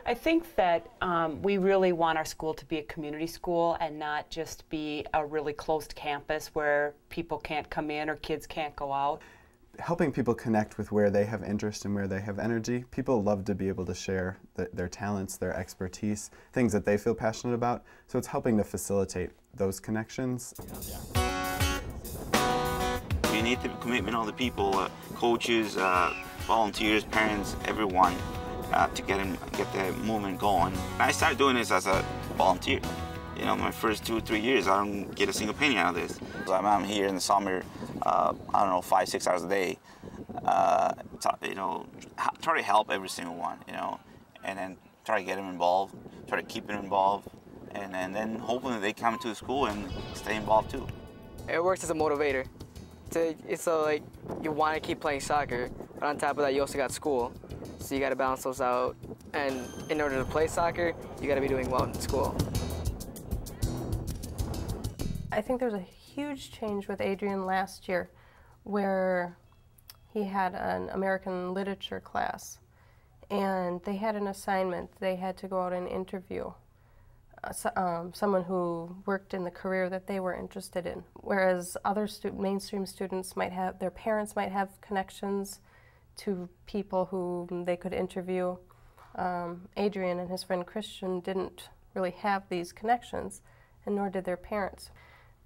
I think that we really want our school to be a community school and not just be a really closed campus where people can't come in or kids can't go out. Helping people connect with where they have interest and where they have energy. People love to be able to share their talents, their expertise, things that they feel passionate about. So it's helping to facilitate those connections. You need the commitment of the people, coaches, volunteers, parents, everyone, to get the movement going. I started doing this as a volunteer. You know, my first 2 or 3 years, I don't get a single penny out of this. I'm here in the summer, I don't know, 5, 6 hours a day, you know, try to help every single one, you know, and then try to get them involved, try to keep them involved, and then hopefully they come to the school and stay involved too. It works as a motivator. It's like you want to keep playing soccer, but on top of that, you also got school. So you got to balance those out. And in order to play soccer, you got to be doing well in school. I think there's a huge change with Adrian last year where he had an American literature class and they had an assignment. They had to go out and interview someone who worked in the career that they were interested in. Whereas other mainstream students might have, their parents might have connections to people who they could interview. Adrian and his friend Christian didn't really have these connections, and nor did their parents.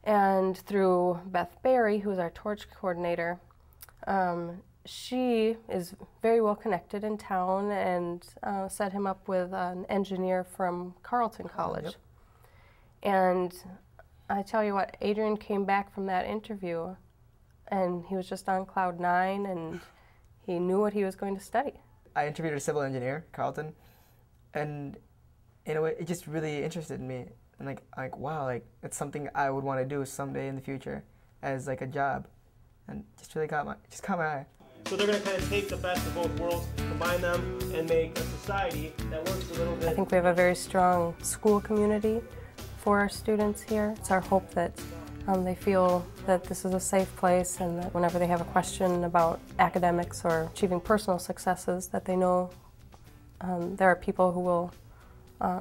And through Beth Berry, who's our torch coordinator, she is very well connected in town and set him up with an engineer from Carleton College. Yep. And I tell you what, Adrian came back from that interview and he was just on cloud 9 and he knew what he was going to study. I interviewed a civil engineer, Carleton, and in a way it just really interested me. And like wow, like it's something I would want to do someday in the future as like a job, and just really caught my eye. So they're going to kind of take the best of both worlds, combine them, and make a society that works a little bit. I think we have a very strong school community for our students here. It's our hope that they feel that this is a safe place and that whenever they have a question about academics or achieving personal successes, that they know there are people who will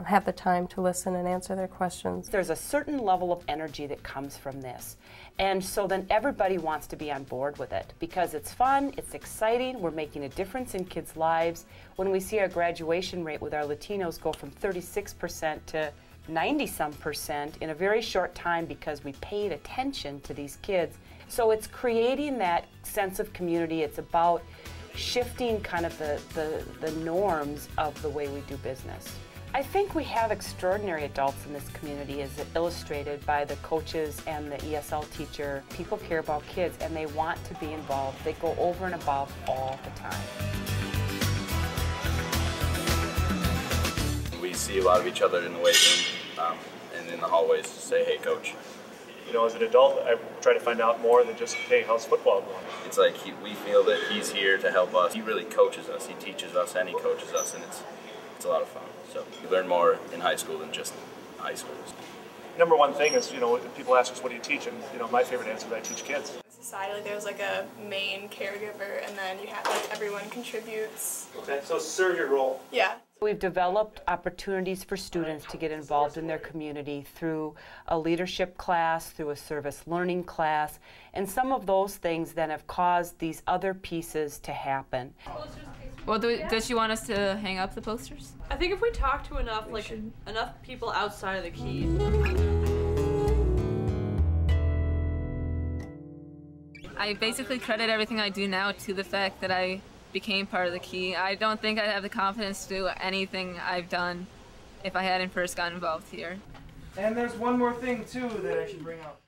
have the time to listen and answer their questions. There's a certain level of energy that comes from this. And so then everybody wants to be on board with it because it's fun, it's exciting, we're making a difference in kids' lives. When we see our graduation rate with our Latinos go from 36% to 90-some% in a very short time because we paid attention to these kids. So it's creating that sense of community. It's about shifting kind of the norms of the way we do business. I think we have extraordinary adults in this community, as illustrated by the coaches and the ESL teacher. People care about kids and they want to be involved. They go over and above all the time. We see a lot of each other in the weight room and in the hallways to say, hey, coach. You know, as an adult, I try to find out more than just, hey, how's football going? It's like we feel that he's here to help us. He really coaches us. He teaches us and he coaches us, and it's a lot of fun. So you learn more in high school than just high school. Number one thing is, you know, people ask us, what do you teach? And, you know, my favorite answer is I teach kids. Society, like, there's like a main caregiver, and then you have, like, everyone contributes. Okay, so serve your role. Yeah. We've developed opportunities for students to get involved in their community through a leadership class, through a service learning class, and some of those things then have caused these other pieces to happen. Well, does she want us to hang up the posters? I think if we talk to enough people outside of the key. I basically credit everything I do now to the fact that I became part of the key. I don't think I'd have the confidence to do anything I've done if I hadn't first gotten involved here. And there's one more thing, too, that I should bring up.